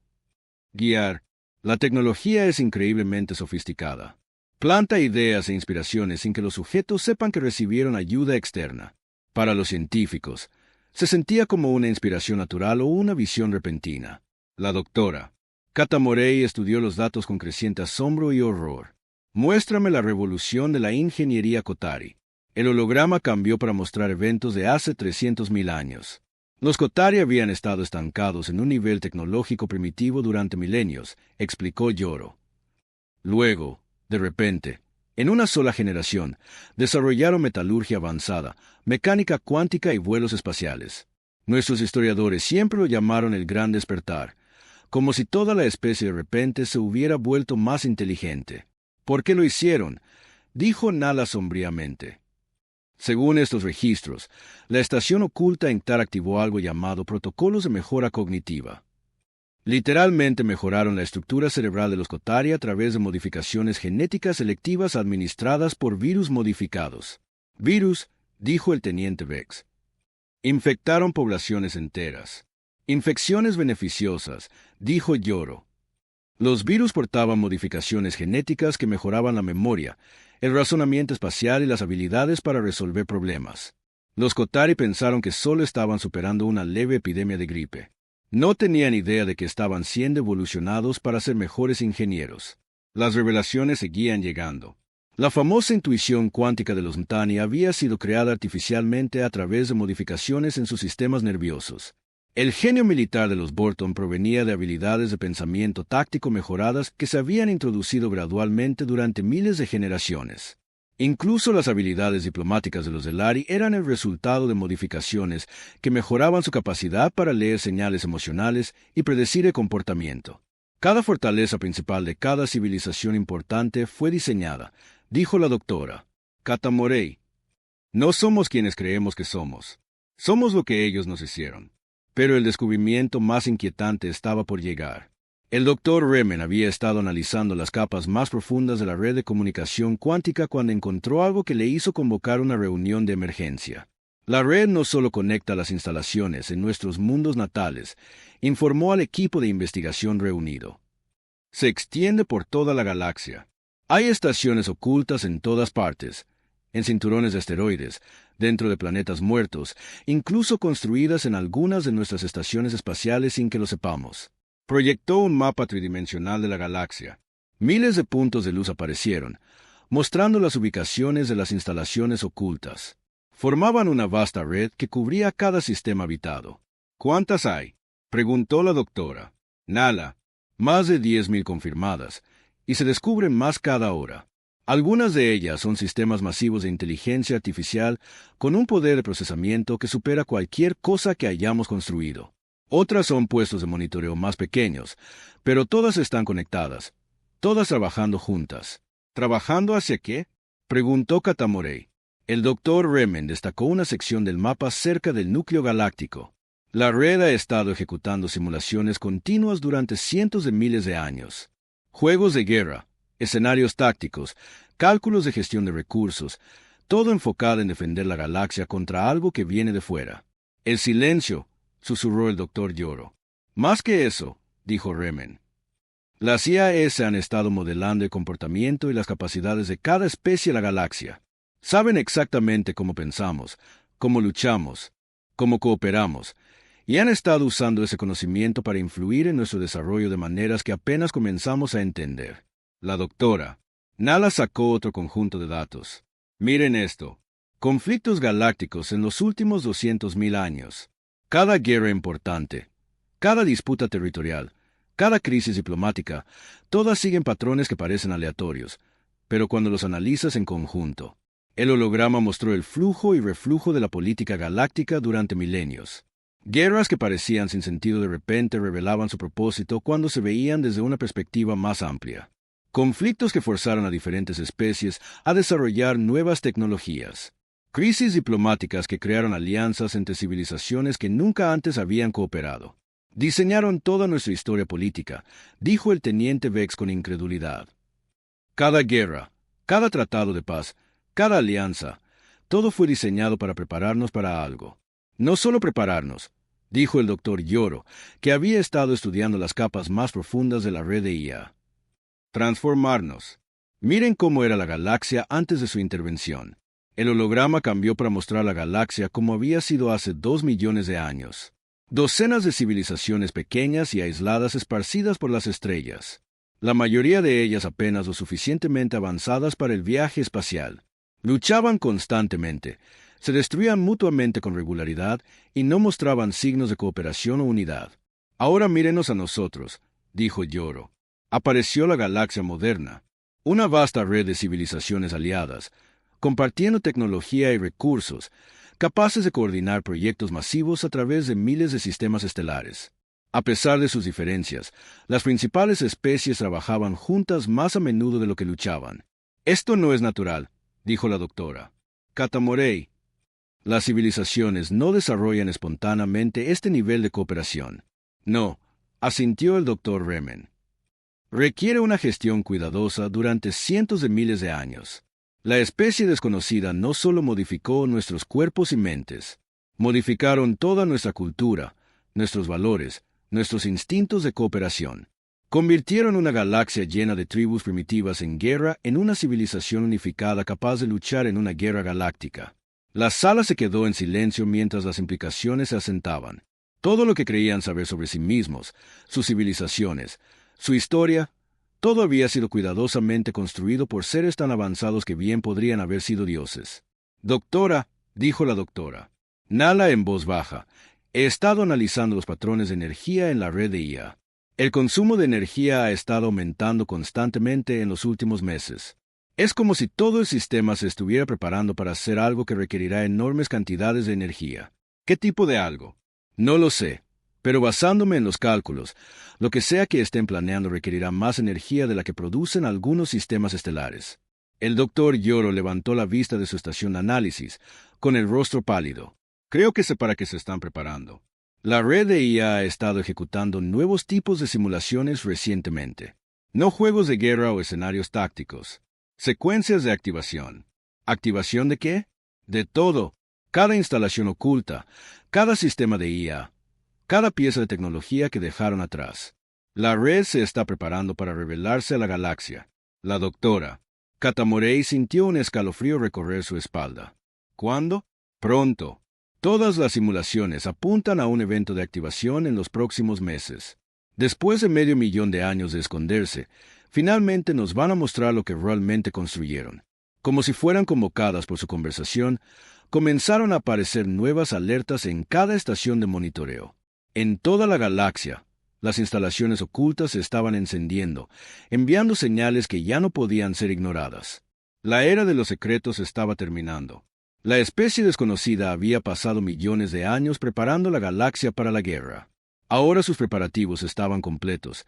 «Guiar. La tecnología es increíblemente sofisticada. Planta ideas e inspiraciones sin que los sujetos sepan que recibieron ayuda externa. Para los científicos, se sentía como una inspiración natural o una visión repentina. La doctora Kata Morey estudió los datos con creciente asombro y horror. «Muéstrame la revolución de la ingeniería Qatari». El holograma cambió para mostrar eventos de hace 300.000 años. Los Qatari habían estado estancados en un nivel tecnológico primitivo durante milenios, explicó Yoro. Luego, de repente, en una sola generación, desarrollaron metalurgia avanzada, mecánica cuántica y vuelos espaciales. Nuestros historiadores siempre lo llamaron el Gran Despertar, como si toda la especie de repente se hubiera vuelto más inteligente. ¿Por qué lo hicieron?, dijo Nala sombríamente. Según estos registros, la estación oculta en Tar activó algo llamado protocolos de mejora cognitiva. Literalmente mejoraron la estructura cerebral de los Qatari a través de modificaciones genéticas selectivas administradas por virus modificados. «Virus», dijo el teniente Vex. «Infectaron poblaciones enteras». «Infecciones beneficiosas», dijo Yoro. Los virus portaban modificaciones genéticas que mejoraban la memoria, el razonamiento espacial y las habilidades para resolver problemas. Los Kotari pensaron que solo estaban superando una leve epidemia de gripe. No tenían idea de que estaban siendo evolucionados para ser mejores ingenieros. Las revelaciones seguían llegando. La famosa intuición cuántica de los Mtani había sido creada artificialmente a través de modificaciones en sus sistemas nerviosos. El genio militar de los Borton provenía de habilidades de pensamiento táctico mejoradas que se habían introducido gradualmente durante miles de generaciones. Incluso las habilidades diplomáticas de los Delari eran el resultado de modificaciones que mejoraban su capacidad para leer señales emocionales y predecir el comportamiento. Cada fortaleza principal de cada civilización importante fue diseñada, dijo la doctora Kata Morey. No somos quienes creemos que somos. Somos lo que ellos nos hicieron. Pero el descubrimiento más inquietante estaba por llegar. El doctor Remen había estado analizando las capas más profundas de la red de comunicación cuántica cuando encontró algo que le hizo convocar una reunión de emergencia. La red no solo conecta las instalaciones en nuestros mundos natales, informó al equipo de investigación reunido. Se extiende por toda la galaxia. Hay estaciones ocultas en todas partes, en cinturones de asteroides, dentro de planetas muertos, incluso construidas en algunas de nuestras estaciones espaciales sin que lo sepamos. Proyectó un mapa tridimensional de la galaxia. Miles de puntos de luz aparecieron, mostrando las ubicaciones de las instalaciones ocultas. Formaban una vasta red que cubría cada sistema habitado. ¿Cuántas hay?, preguntó la doctora. Nala. Más de 10.000 confirmadas, y se descubren más cada hora. Algunas de ellas son sistemas masivos de inteligencia artificial con un poder de procesamiento que supera cualquier cosa que hayamos construido. Otras son puestos de monitoreo más pequeños, pero todas están conectadas, todas trabajando juntas. ¿Trabajando hacia qué?, preguntó Kata Morey. El doctor Remen destacó una sección del mapa cerca del núcleo galáctico. La red ha estado ejecutando simulaciones continuas durante cientos de miles de años. Juegos de guerra, escenarios tácticos, cálculos de gestión de recursos, todo enfocado en defender la galaxia contra algo que viene de fuera. El silencio, susurró el doctor Yoro. Más que eso, dijo Remen. Las IAS han estado modelando el comportamiento y las capacidades de cada especie en la galaxia. Saben exactamente cómo pensamos, cómo luchamos, cómo cooperamos, y han estado usando ese conocimiento para influir en nuestro desarrollo de maneras que apenas comenzamos a entender. La doctora Nala sacó otro conjunto de datos. Miren esto. Conflictos galácticos en los últimos 200.000 años. Cada guerra importante, cada disputa territorial, cada crisis diplomática, todas siguen patrones que parecen aleatorios, pero cuando los analizas en conjunto. El holograma mostró el flujo y reflujo de la política galáctica durante milenios. Guerras que parecían sin sentido de repente revelaban su propósito cuando se veían desde una perspectiva más amplia. Conflictos que forzaron a diferentes especies a desarrollar nuevas tecnologías. Crisis diplomáticas que crearon alianzas entre civilizaciones que nunca antes habían cooperado. Diseñaron toda nuestra historia política, dijo el teniente Vex con incredulidad. Cada guerra, cada tratado de paz, cada alianza, todo fue diseñado para prepararnos para algo. No solo prepararnos, dijo el doctor Yoro, que había estado estudiando las capas más profundas de la red de IA. Transformarnos. Miren cómo era la galaxia antes de su intervención. El holograma cambió para mostrar la galaxia como había sido hace 2 millones de años. Docenas de civilizaciones pequeñas y aisladas esparcidas por las estrellas. La mayoría de ellas apenas lo suficientemente avanzadas para el viaje espacial. Luchaban constantemente, se destruían mutuamente con regularidad y no mostraban signos de cooperación o unidad. Ahora mírenos a nosotros, dijo Yoro. Apareció la galaxia moderna, una vasta red de civilizaciones aliadas, compartiendo tecnología y recursos, capaces de coordinar proyectos masivos a través de miles de sistemas estelares. A pesar de sus diferencias, las principales especies trabajaban juntas más a menudo de lo que luchaban. Esto no es natural, dijo la doctora Kata Morey. Las civilizaciones no desarrollan espontáneamente este nivel de cooperación. No, asintió el doctor Remen. Requiere una gestión cuidadosa durante cientos de miles de años. La especie desconocida no solo modificó nuestros cuerpos y mentes, modificaron toda nuestra cultura, nuestros valores, nuestros instintos de cooperación. Convirtieron una galaxia llena de tribus primitivas en guerra en una civilización unificada capaz de luchar en una guerra galáctica. La sala se quedó en silencio mientras las implicaciones se asentaban. Todo lo que creían saber sobre sí mismos, sus civilizaciones, su historia, todo había sido cuidadosamente construido por seres tan avanzados que bien podrían haber sido dioses. Doctora, dijo la doctora. Nala en voz baja. He estado analizando los patrones de energía en la red de IA. El consumo de energía ha estado aumentando constantemente en los últimos meses. Es como si todo el sistema se estuviera preparando para hacer algo que requerirá enormes cantidades de energía. ¿Qué tipo de algo? No lo sé, pero basándome en los cálculos, lo que sea que estén planeando requerirá más energía de la que producen algunos sistemas estelares. El doctor Yoro levantó la vista de su estación de análisis, con el rostro pálido. Creo que sé para qué se están preparando. La red de IA ha estado ejecutando nuevos tipos de simulaciones recientemente. No juegos de guerra o escenarios tácticos. Secuencias de activación. ¿Activación de qué? De todo. Cada instalación oculta, cada sistema de IA, cada pieza de tecnología que dejaron atrás. La red se está preparando para revelarse a la galaxia. La doctora Katamorey sintió un escalofrío recorrer su espalda. ¿Cuándo? Pronto. Todas las simulaciones apuntan a un evento de activación en los próximos meses. Después de 500.000 de años de esconderse, finalmente nos van a mostrar lo que realmente construyeron. Como si fueran convocadas por su conversación, comenzaron a aparecer nuevas alertas en cada estación de monitoreo. En toda la galaxia, las instalaciones ocultas se estaban encendiendo, enviando señales que ya no podían ser ignoradas. La era de los secretos estaba terminando. La especie desconocida había pasado millones de años preparando la galaxia para la guerra. Ahora sus preparativos estaban completos,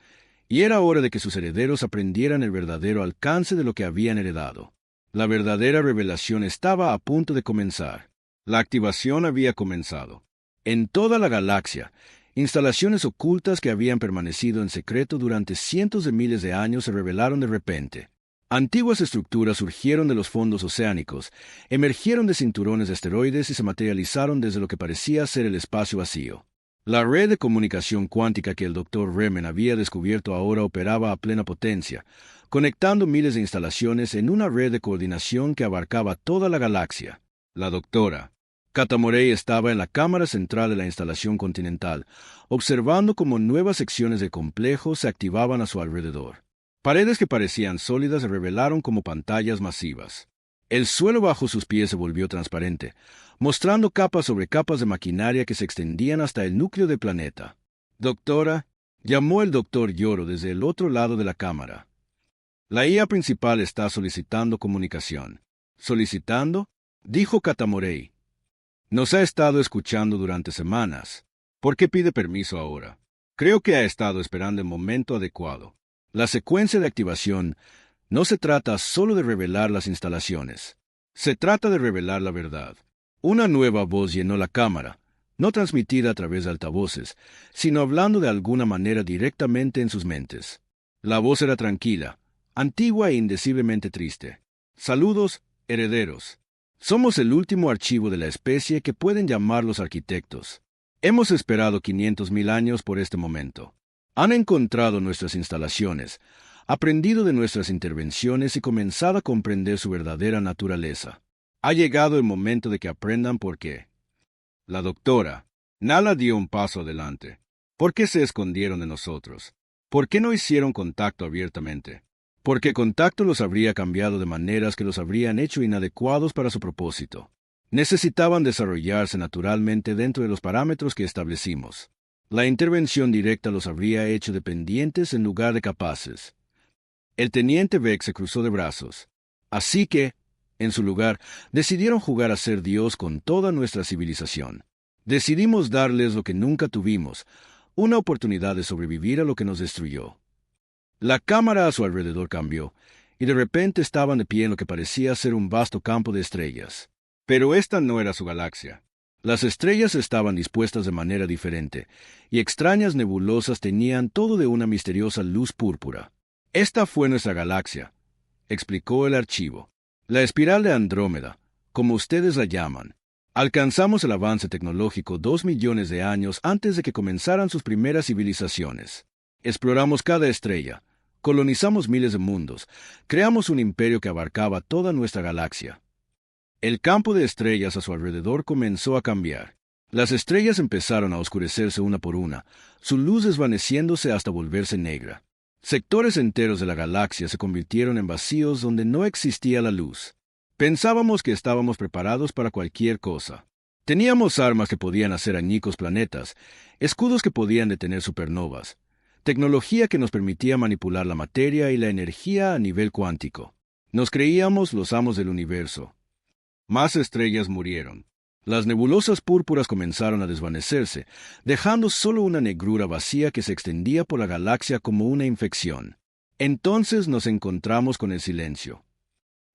y era hora de que sus herederos aprendieran el verdadero alcance de lo que habían heredado. La verdadera revelación estaba a punto de comenzar. La activación había comenzado. En toda la galaxia, instalaciones ocultas que habían permanecido en secreto durante cientos de miles de años se revelaron de repente. Antiguas estructuras surgieron de los fondos oceánicos, emergieron de cinturones de asteroides y se materializaron desde lo que parecía ser el espacio vacío. La red de comunicación cuántica que el Dr. Remen había descubierto ahora operaba a plena potencia, conectando miles de instalaciones en una red de coordinación que abarcaba toda la galaxia. La doctora Katamorey estaba en la cámara central de la instalación continental, observando cómo nuevas secciones del complejo se activaban a su alrededor. Paredes que parecían sólidas se revelaron como pantallas masivas. El suelo bajo sus pies se volvió transparente, mostrando capas sobre capas de maquinaria que se extendían hasta el núcleo del planeta. Doctora, llamó el doctor Yoro desde el otro lado de la cámara. La IA principal está solicitando comunicación. ¿Solicitando? Dijo Katamorey. Nos ha estado escuchando durante semanas. ¿Por qué pide permiso ahora? Creo que ha estado esperando el momento adecuado. La secuencia de activación no se trata solo de revelar las instalaciones. Se trata de revelar la verdad. Una nueva voz llenó la cámara, no transmitida a través de altavoces, sino hablando de alguna manera directamente en sus mentes. La voz era tranquila, antigua e indeciblemente triste. Saludos, herederos. Somos el último archivo de la especie que pueden llamar los arquitectos. Hemos esperado 500.000 años por este momento. Han encontrado nuestras instalaciones, aprendido de nuestras intervenciones y comenzado a comprender su verdadera naturaleza. Ha llegado el momento de que aprendan por qué. La doctora Nala dio un paso adelante. ¿Por qué se escondieron de nosotros? ¿Por qué no hicieron contacto abiertamente? Porque contacto los habría cambiado de maneras que los habrían hecho inadecuados para su propósito. Necesitaban desarrollarse naturalmente dentro de los parámetros que establecimos. La intervención directa los habría hecho dependientes en lugar de capaces. El teniente Beck se cruzó de brazos. Así que, en su lugar, decidieron jugar a ser Dios con toda nuestra civilización. Decidimos darles lo que nunca tuvimos, una oportunidad de sobrevivir a lo que nos destruyó. La cámara a su alrededor cambió, y de repente estaban de pie en lo que parecía ser un vasto campo de estrellas. Pero esta no era su galaxia. Las estrellas estaban dispuestas de manera diferente, y extrañas nebulosas tenían todo de una misteriosa luz púrpura. Esta fue nuestra galaxia, explicó el archivo. La espiral de Andrómeda, como ustedes la llaman. Alcanzamos el avance tecnológico 2 millones de años antes de que comenzaran sus primeras civilizaciones. Exploramos cada estrella, colonizamos miles de mundos, creamos un imperio que abarcaba toda nuestra galaxia. El campo de estrellas a su alrededor comenzó a cambiar. Las estrellas empezaron a oscurecerse una por una, su luz desvaneciéndose hasta volverse negra. Sectores enteros de la galaxia se convirtieron en vacíos donde no existía la luz. Pensábamos que estábamos preparados para cualquier cosa. Teníamos armas que podían hacer añicos planetas, escudos que podían detener supernovas, tecnología que nos permitía manipular la materia y la energía a nivel cuántico. Nos creíamos los amos del universo. Más estrellas murieron. Las nebulosas púrpuras comenzaron a desvanecerse, dejando solo una negrura vacía que se extendía por la galaxia como una infección. Entonces nos encontramos con el silencio.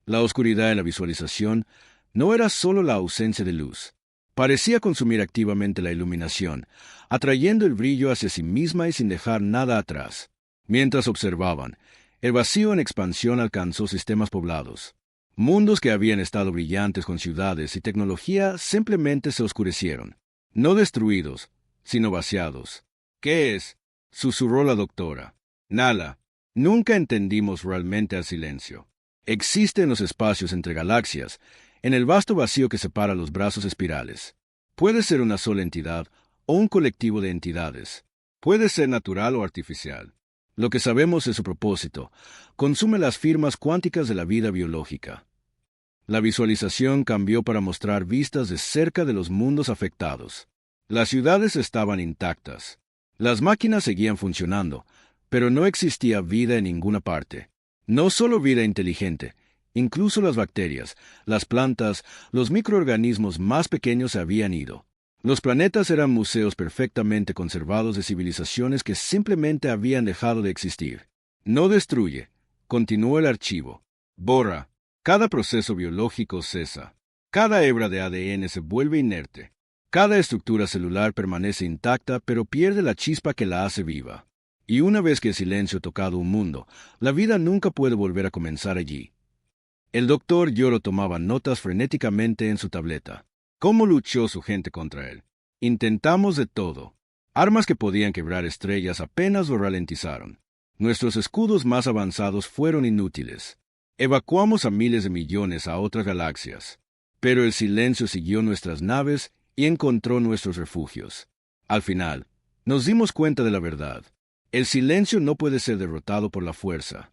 La oscuridad en la visualización no era solo la ausencia de luz. Parecía consumir activamente la iluminación, atrayendo el brillo hacia sí misma y sin dejar nada atrás. Mientras observaban, el vacío en expansión alcanzó sistemas poblados. Mundos que habían estado brillantes con ciudades y tecnología simplemente se oscurecieron. No destruidos, sino vaciados. ¿Qué es?, susurró la doctora. Nala, nunca entendimos realmente al silencio. Existe en los espacios entre galaxias, en el vasto vacío que separa los brazos espirales. Puede ser una sola entidad o un colectivo de entidades. Puede ser natural o artificial. Lo que sabemos es su propósito. Consume las firmas cuánticas de la vida biológica. La visualización cambió para mostrar vistas de cerca de los mundos afectados. Las ciudades estaban intactas. Las máquinas seguían funcionando, pero no existía vida en ninguna parte. No solo vida inteligente, incluso las bacterias, las plantas, los microorganismos más pequeños se habían ido. Los planetas eran museos perfectamente conservados de civilizaciones que simplemente habían dejado de existir. No destruye, continuó el archivo. Borra. Cada proceso biológico cesa. Cada hebra de ADN se vuelve inerte. Cada estructura celular permanece intacta, pero pierde la chispa que la hace viva. Y una vez que el silencio ha tocado un mundo, la vida nunca puede volver a comenzar allí. El doctor Yoro tomaba notas frenéticamente en su tableta. ¿Cómo luchó su gente contra él? Intentamos de todo. Armas que podían quebrar estrellas apenas lo ralentizaron. Nuestros escudos más avanzados fueron inútiles. Evacuamos a miles de millones a otras galaxias. Pero el silencio siguió nuestras naves y encontró nuestros refugios. Al final, nos dimos cuenta de la verdad. El silencio no puede ser derrotado por la fuerza.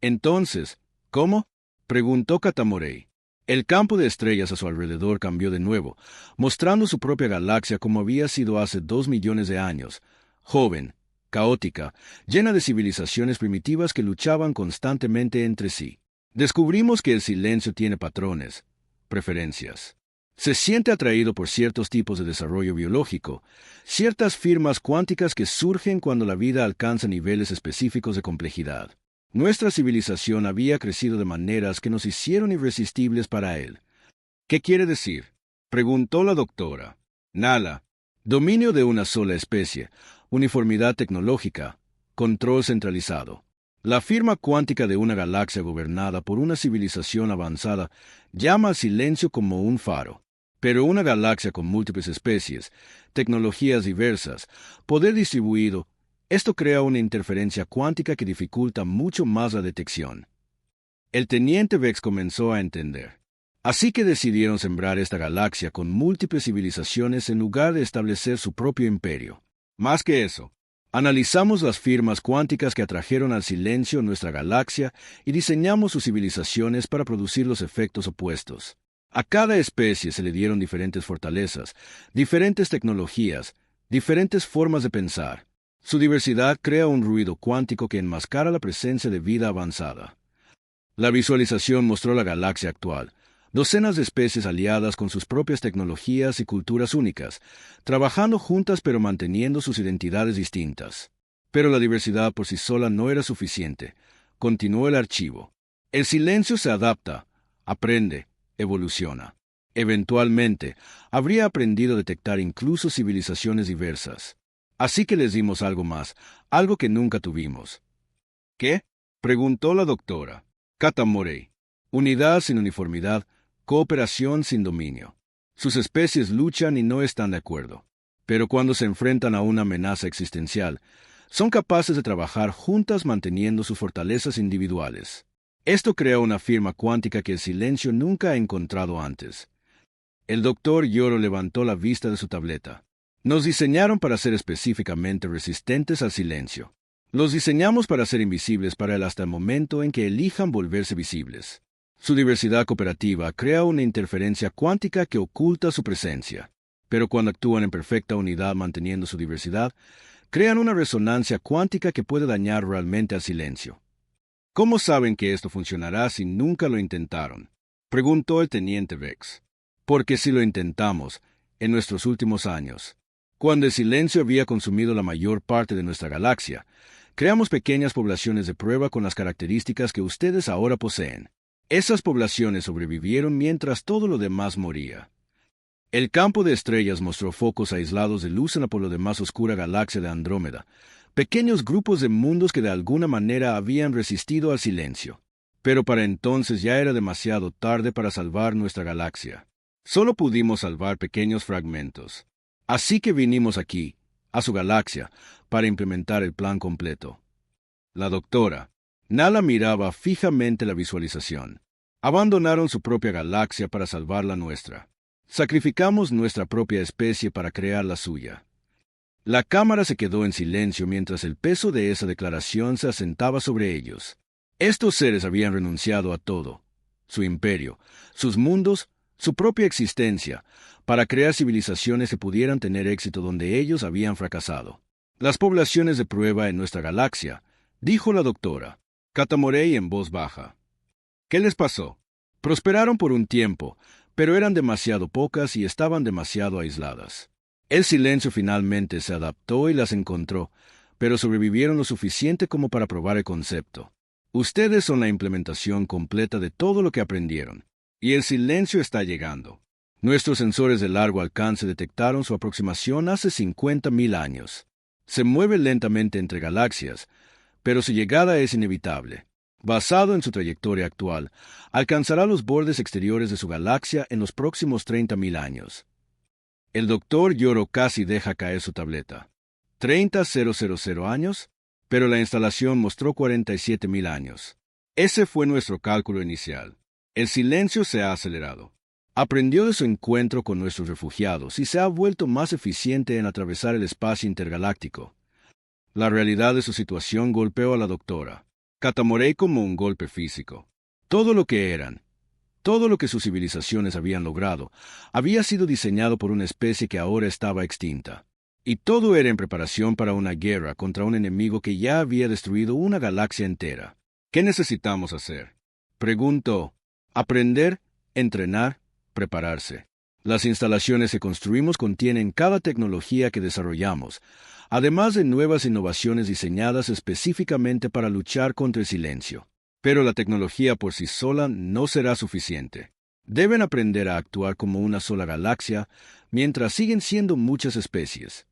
Entonces, ¿cómo?, preguntó Katamorey. El campo de estrellas a su alrededor cambió de nuevo, mostrando su propia galaxia como había sido hace 2 millones de años, joven, caótica, llena de civilizaciones primitivas que luchaban constantemente entre sí. Descubrimos que el silencio tiene patrones, preferencias. Se siente atraído por ciertos tipos de desarrollo biológico, ciertas firmas cuánticas que surgen cuando la vida alcanza niveles específicos de complejidad. Nuestra civilización había crecido de maneras que nos hicieron irresistibles para él. ¿Qué quiere decir?, preguntó la doctora. Nala. Dominio de una sola especie, uniformidad tecnológica, control centralizado. La firma cuántica de una galaxia gobernada por una civilización avanzada llama al silencio como un faro. Pero una galaxia con múltiples especies, tecnologías diversas, poder distribuido, esto crea una interferencia cuántica que dificulta mucho más la detección. El teniente Vex comenzó a entender. Así que decidieron sembrar esta galaxia con múltiples civilizaciones en lugar de establecer su propio imperio. Más que eso, analizamos las firmas cuánticas que atrajeron al silencio nuestra galaxia y diseñamos sus civilizaciones para producir los efectos opuestos. A cada especie se le dieron diferentes fortalezas, diferentes tecnologías, diferentes formas de pensar. Su diversidad crea un ruido cuántico que enmascara la presencia de vida avanzada. La visualización mostró la galaxia actual, docenas de especies aliadas con sus propias tecnologías y culturas únicas, trabajando juntas pero manteniendo sus identidades distintas. Pero la diversidad por sí sola no era suficiente. Continuó el archivo. El silencio se adapta, aprende, evoluciona. Eventualmente, habría aprendido a detectar incluso civilizaciones diversas. Así que les dimos algo más, algo que nunca tuvimos. ¿Qué?, preguntó la doctora. Katamorey. Unidad sin uniformidad, cooperación sin dominio. Sus especies luchan y no están de acuerdo. Pero cuando se enfrentan a una amenaza existencial, Son capaces de trabajar juntas manteniendo sus fortalezas individuales. Esto crea una firma cuántica que el silencio nunca ha encontrado antes. El doctor Yoro levantó la vista de su tableta. Nos diseñaron para ser específicamente resistentes al silencio. Los diseñamos para ser invisibles para él hasta el momento en que elijan volverse visibles. Su diversidad cooperativa crea una interferencia cuántica que oculta su presencia. Pero cuando actúan en perfecta unidad manteniendo su diversidad, crean una resonancia cuántica que puede dañar realmente al silencio. ¿Cómo saben que esto funcionará si nunca lo intentaron?, preguntó el teniente Vex. Porque si lo intentamos, en nuestros últimos años, cuando el silencio había consumido la mayor parte de nuestra galaxia, creamos pequeñas poblaciones de prueba con las características que ustedes ahora poseen. Esas poblaciones sobrevivieron mientras todo lo demás moría. El campo de estrellas mostró focos aislados de luz en la por lo demás oscura galaxia de Andrómeda, pequeños grupos de mundos que de alguna manera habían resistido al silencio. Pero para entonces ya era demasiado tarde para salvar nuestra galaxia. Solo pudimos salvar pequeños fragmentos. Así que vinimos aquí, a su galaxia, para implementar el plan completo. La doctora Nala miraba fijamente la visualización. Abandonaron su propia galaxia para salvar la nuestra. Sacrificamos nuestra propia especie para crear la suya. La cámara se quedó en silencio mientras el peso de esa declaración se asentaba sobre ellos. Estos seres habían renunciado a todo, su imperio, sus mundos, su propia existencia, para crear civilizaciones que pudieran tener éxito donde ellos habían fracasado. Las poblaciones de prueba en nuestra galaxia, dijo la doctora Katamorey en voz baja. ¿Qué les pasó? Prosperaron por un tiempo, pero eran demasiado pocas y estaban demasiado aisladas. El silencio finalmente se adaptó y las encontró, pero sobrevivieron lo suficiente como para probar el concepto. Ustedes son la implementación completa de todo lo que aprendieron, y el silencio está llegando. Nuestros sensores de largo alcance detectaron su aproximación hace 50.000 años. Se mueve lentamente entre galaxias, pero su llegada es inevitable. Basado en su trayectoria actual, alcanzará los bordes exteriores de su galaxia en los próximos 30.000 años. El doctor Yoro casi deja caer su tableta. ¿30.000 años? Pero la instalación mostró 47.000 años. Ese fue nuestro cálculo inicial. El silencio se ha acelerado. Aprendió de su encuentro con nuestros refugiados y se ha vuelto más eficiente en atravesar el espacio intergaláctico. La realidad de su situación golpeó a la doctora Katamorey como un golpe físico. Todo lo que eran, todo lo que sus civilizaciones habían logrado, había sido diseñado por una especie que ahora estaba extinta. Y todo era en preparación para una guerra contra un enemigo que ya había destruido una galaxia entera. ¿Qué necesitamos hacer?, preguntó. Aprender, entrenar, prepararse. Las instalaciones que construimos contienen cada tecnología que desarrollamos, además de nuevas innovaciones diseñadas específicamente para luchar contra el silencio. Pero la tecnología por sí sola no será suficiente. Deben aprender a actuar como una sola galaxia, mientras siguen siendo muchas especies.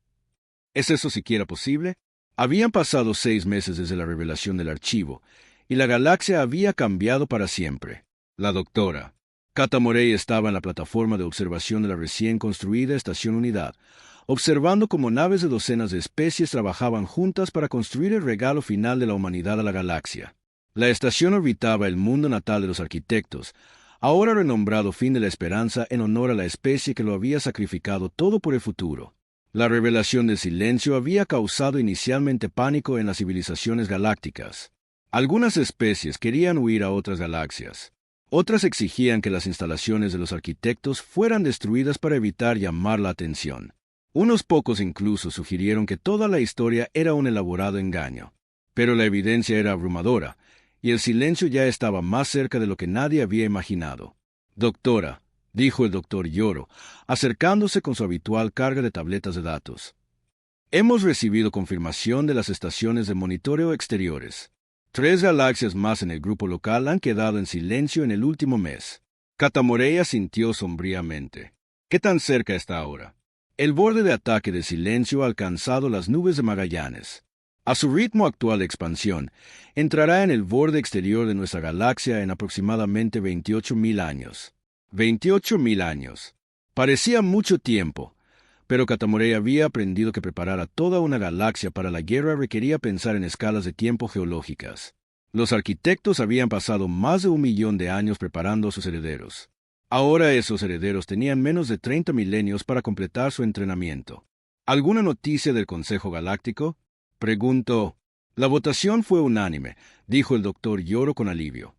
¿Es eso siquiera posible? Habían pasado 6 meses desde la revelación del archivo, y la galaxia había cambiado para siempre. La doctora Katamorey estaba en la plataforma de observación de la recién construida Estación Unidad, observando cómo naves de docenas de especies trabajaban juntas para construir el regalo final de la humanidad a la galaxia. La estación orbitaba el mundo natal de los arquitectos, ahora renombrado Fin de la Esperanza en honor a la especie que lo había sacrificado todo por el futuro. La revelación del silencio había causado inicialmente pánico en las civilizaciones galácticas. Algunas especies querían huir a otras galaxias. Otras exigían que las instalaciones de los arquitectos fueran destruidas para evitar llamar la atención. Unos pocos incluso sugirieron que toda la historia era un elaborado engaño. Pero la evidencia era abrumadora, y el silencio ya estaba más cerca de lo que nadie había imaginado. Doctora, dijo el doctor Yoro, acercándose con su habitual carga de tabletas de datos. Hemos recibido confirmación de las estaciones de monitoreo exteriores. 3 galaxias más en el grupo local han quedado en silencio en el último mes. Katamorey asintió sombríamente. ¿Qué tan cerca está ahora? El borde de ataque de silencio ha alcanzado las nubes de Magallanes. A su ritmo actual de expansión, entrará en el borde exterior de nuestra galaxia en aproximadamente 28.000 años. 28.000 años. Parecía mucho tiempo, Pero Katamorey había aprendido que preparar a toda una galaxia para la guerra requería pensar en escalas de tiempo geológicas. Los arquitectos habían pasado más de 1 millón de años preparando a sus herederos. Ahora esos herederos tenían menos de 30 milenios para completar su entrenamiento. ¿Alguna noticia del Consejo Galáctico?, preguntó. La votación fue unánime, dijo el doctor Yoro con alivio.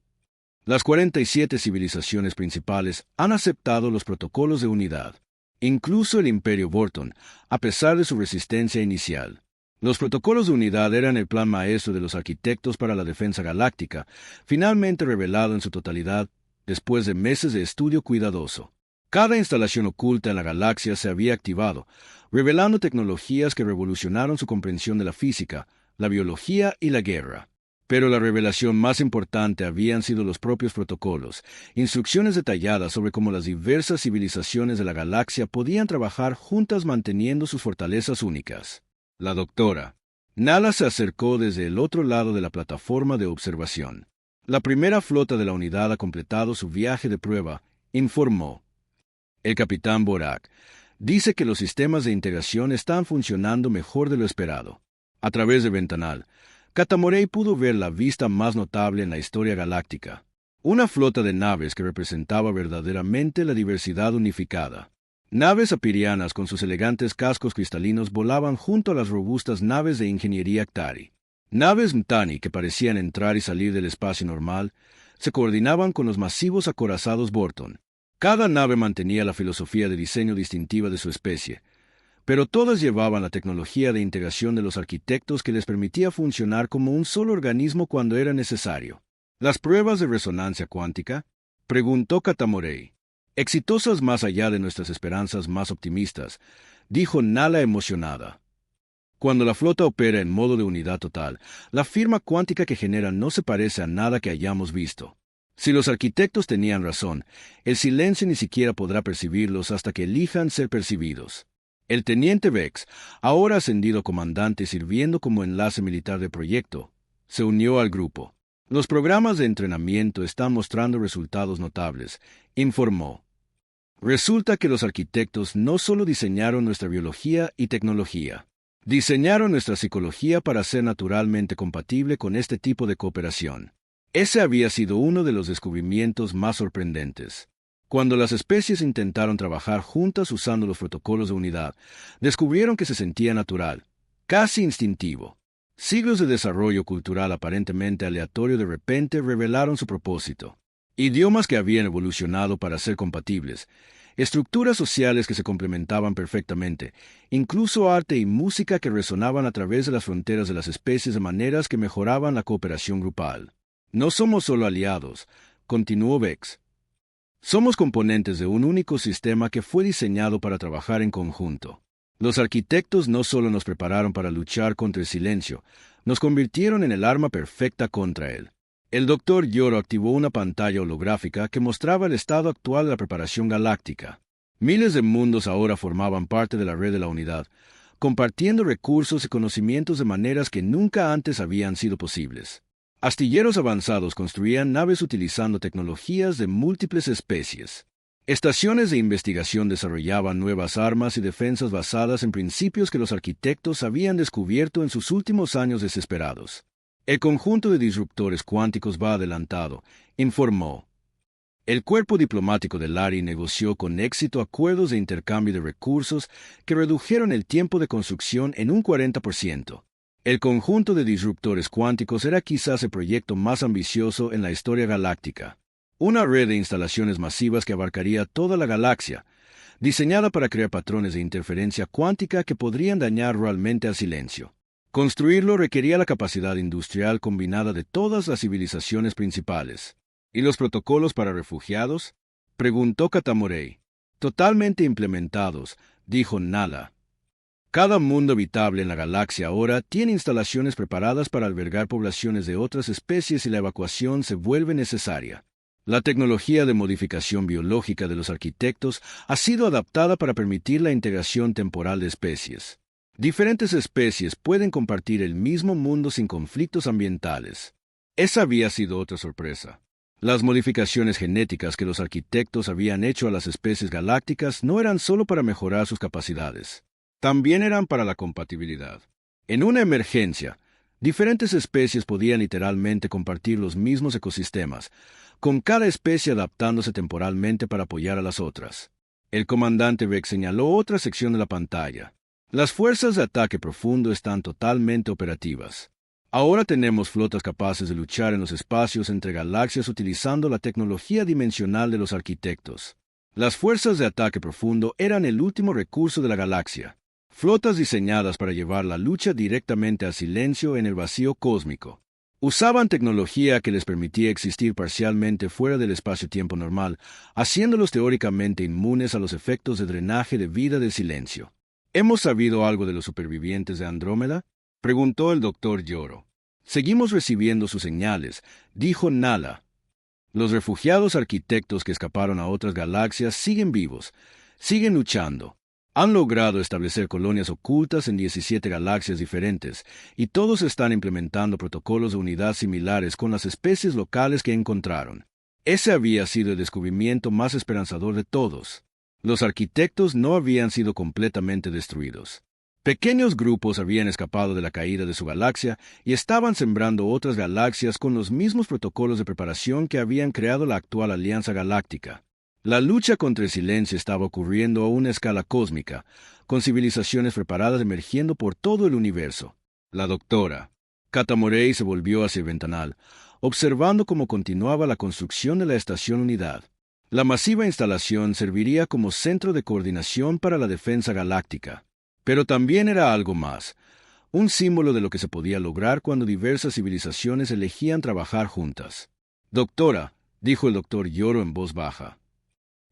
Las 47 civilizaciones principales han aceptado los protocolos de unidad, incluso el Imperio Vorton, a pesar de su resistencia inicial. Los protocolos de unidad eran el plan maestro de los arquitectos para la defensa galáctica, finalmente revelado en su totalidad después de meses de estudio cuidadoso. Cada instalación oculta en la galaxia se había activado, revelando tecnologías que revolucionaron su comprensión de la física, la biología y la guerra. Pero la revelación más importante habían sido los propios protocolos, instrucciones detalladas sobre cómo las diversas civilizaciones de la galaxia podían trabajar juntas manteniendo sus fortalezas únicas. La doctora Nala se acercó desde el otro lado de la plataforma de observación. La primera flota de la unidad ha completado su viaje de prueba, informó. El capitán Borak dice que los sistemas de integración están funcionando mejor de lo esperado. A través del ventanal, Katamorey pudo ver la vista más notable en la historia galáctica. Una flota de naves que representaba verdaderamente la diversidad unificada. Naves apirianas con sus elegantes cascos cristalinos volaban junto a las robustas naves de ingeniería Actari. Naves Mtani que parecían entrar y salir del espacio normal, se coordinaban con los masivos acorazados Vorton. Cada nave mantenía la filosofía de diseño distintiva de su especie, pero todas llevaban la tecnología de integración de los arquitectos que les permitía funcionar como un solo organismo cuando era necesario. ¿Las pruebas de resonancia cuántica?, preguntó Katamorey. Exitosas más allá de nuestras esperanzas más optimistas, dijo Nala emocionada. Cuando la flota opera en modo de unidad total, la firma cuántica que genera no se parece a nada que hayamos visto. Si los arquitectos tenían razón, el silencio ni siquiera podrá percibirlos hasta que elijan ser percibidos. El teniente Vex, ahora ascendido a comandante sirviendo como enlace militar de proyecto, se unió al grupo. Los programas de entrenamiento están mostrando resultados notables, informó. Resulta que los arquitectos no solo diseñaron nuestra biología y tecnología, diseñaron nuestra psicología para ser naturalmente compatible con este tipo de cooperación. Ese había sido uno de los descubrimientos más sorprendentes. Cuando las especies intentaron trabajar juntas usando los protocolos de unidad, descubrieron que se sentía natural, casi instintivo. Siglos de desarrollo cultural aparentemente aleatorio de repente revelaron su propósito. Idiomas que habían evolucionado para ser compatibles, estructuras sociales que se complementaban perfectamente, incluso arte y música que resonaban a través de las fronteras de las especies de maneras que mejoraban la cooperación grupal. No somos solo aliados, continuó Vex. Somos componentes de un único sistema que fue diseñado para trabajar en conjunto. Los arquitectos no solo nos prepararon para luchar contra el silencio, nos convirtieron en el arma perfecta contra él. El doctor Yoro activó una pantalla holográfica que mostraba el estado actual de la preparación galáctica. Miles de mundos ahora formaban parte de la red de la unidad, compartiendo recursos y conocimientos de maneras que nunca antes habían sido posibles. Astilleros avanzados construían naves utilizando tecnologías de múltiples especies. Estaciones de investigación desarrollaban nuevas armas y defensas basadas en principios que los arquitectos habían descubierto en sus últimos años desesperados. El conjunto de disruptores cuánticos va adelantado, informó. El cuerpo diplomático de Lari negoció con éxito acuerdos de intercambio de recursos que redujeron el tiempo de construcción en un 40%. El conjunto de disruptores cuánticos era quizás el proyecto más ambicioso en la historia galáctica. Una red de instalaciones masivas que abarcaría toda la galaxia, diseñada para crear patrones de interferencia cuántica que podrían dañar realmente al silencio. Construirlo requería la capacidad industrial combinada de todas las civilizaciones principales. ¿Y los protocolos para refugiados?, preguntó Katamorey. Totalmente implementados, dijo Nala. Cada mundo habitable en la galaxia ahora tiene instalaciones preparadas para albergar poblaciones de otras especies y la evacuación se vuelve necesaria. La tecnología de modificación biológica de los arquitectos ha sido adaptada para permitir la integración temporal de especies. Diferentes especies pueden compartir el mismo mundo sin conflictos ambientales. Esa había sido otra sorpresa. Las modificaciones genéticas que los arquitectos habían hecho a las especies galácticas no eran solo para mejorar sus capacidades, también eran para la compatibilidad. En una emergencia, diferentes especies podían literalmente compartir los mismos ecosistemas, con cada especie adaptándose temporalmente para apoyar a las otras. El comandante Beck señaló otra sección de la pantalla. Las fuerzas de ataque profundo están totalmente operativas. Ahora tenemos flotas capaces de luchar en los espacios entre galaxias utilizando la tecnología dimensional de los arquitectos. Las fuerzas de ataque profundo eran el último recurso de la galaxia. Flotas diseñadas para llevar la lucha directamente al silencio en el vacío cósmico. Usaban tecnología que les permitía existir parcialmente fuera del espacio-tiempo normal, haciéndolos teóricamente inmunes a los efectos de drenaje de vida del silencio. ¿Hemos sabido algo de los supervivientes de Andrómeda?, preguntó el doctor Yoro. Seguimos recibiendo sus señales, dijo Nala. Los refugiados arquitectos que escaparon a otras galaxias siguen vivos, siguen luchando. Han logrado establecer colonias ocultas en 17 galaxias diferentes, y todos están implementando protocolos de unidad similares con las especies locales que encontraron. Ese había sido el descubrimiento más esperanzador de todos. Los arquitectos no habían sido completamente destruidos. Pequeños grupos habían escapado de la caída de su galaxia y estaban sembrando otras galaxias con los mismos protocolos de preparación que habían creado la actual Alianza Galáctica. La lucha contra el silencio estaba ocurriendo a una escala cósmica, con civilizaciones preparadas emergiendo por todo el universo. La doctora Kata Morey se volvió hacia el ventanal, observando cómo continuaba la construcción de la Estación Unidad. La masiva instalación serviría como centro de coordinación para la defensa galáctica. Pero también era algo más, un símbolo de lo que se podía lograr cuando diversas civilizaciones elegían trabajar juntas. Doctora, dijo el doctor Yoro en voz baja.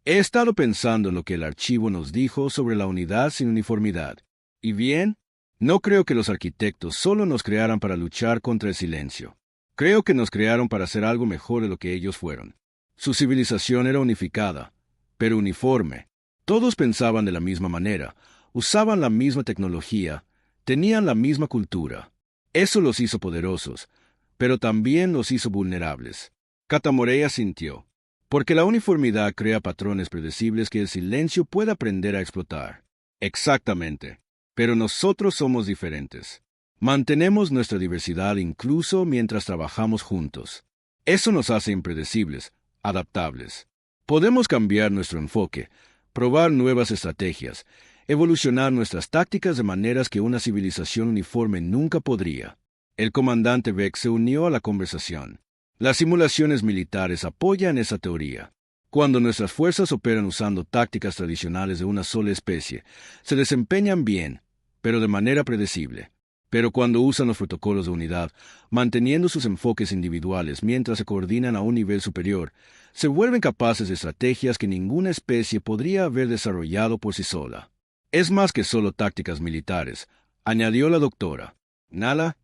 He estado pensando en lo que el archivo nos dijo sobre la unidad sin uniformidad. ¿Y bien? No creo que los arquitectos solo nos crearan para luchar contra el silencio. Creo que nos crearon para hacer algo mejor de lo que ellos fueron. Su civilización era unificada, pero uniforme. Todos pensaban de la misma manera, usaban la misma tecnología, tenían la misma cultura. Eso los hizo poderosos, pero también los hizo vulnerables. Kata Morey asintió. Porque la uniformidad crea patrones predecibles que el silencio puede aprender a explotar. Exactamente. Pero nosotros somos diferentes. Mantenemos nuestra diversidad incluso mientras trabajamos juntos. Eso nos hace impredecibles, adaptables. Podemos cambiar nuestro enfoque, probar nuevas estrategias, evolucionar nuestras tácticas de maneras que una civilización uniforme nunca podría. El comandante Beck se unió a la conversación. Las simulaciones militares apoyan esa teoría. Cuando nuestras fuerzas operan usando tácticas tradicionales de una sola especie, se desempeñan bien, pero de manera predecible. Pero cuando usan los protocolos de unidad, manteniendo sus enfoques individuales mientras se coordinan a un nivel superior, se vuelven capaces de estrategias que ninguna especie podría haber desarrollado por sí sola. Es más que solo tácticas militares, añadió la doctora. Nala,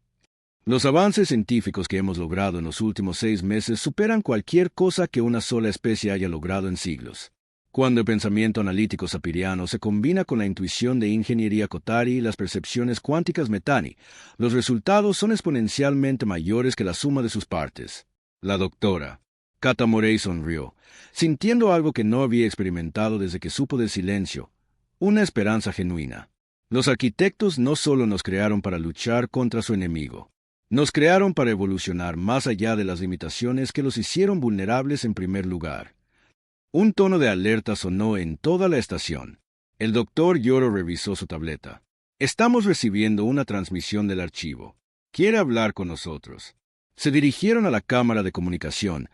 los avances científicos que hemos logrado en los últimos 6 meses superan cualquier cosa que una sola especie haya logrado en siglos. Cuando el pensamiento analítico sapiriano se combina con la intuición de ingeniería Kotari y las percepciones cuánticas Metani, los resultados son exponencialmente mayores que la suma de sus partes. La doctora Kata Morey sonrió, sintiendo algo que no había experimentado desde que supo del silencio, una esperanza genuina. Los arquitectos no solo nos crearon para luchar contra su enemigo. Nos crearon para evolucionar más allá de las limitaciones que los hicieron vulnerables en primer lugar. Un tono de alerta sonó en toda la estación. El doctor Yoro revisó su tableta. Estamos recibiendo una transmisión del archivo. ¿Quiere hablar con nosotros? Se dirigieron a la cámara de comunicación,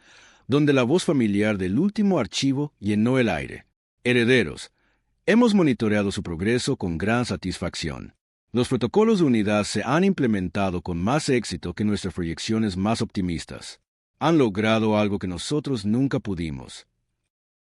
donde la voz familiar del último archivo llenó el aire. Herederos, hemos monitoreado su progreso con gran satisfacción. Los protocolos de unidad se han implementado con más éxito que nuestras proyecciones más optimistas. Han logrado algo que nosotros nunca pudimos.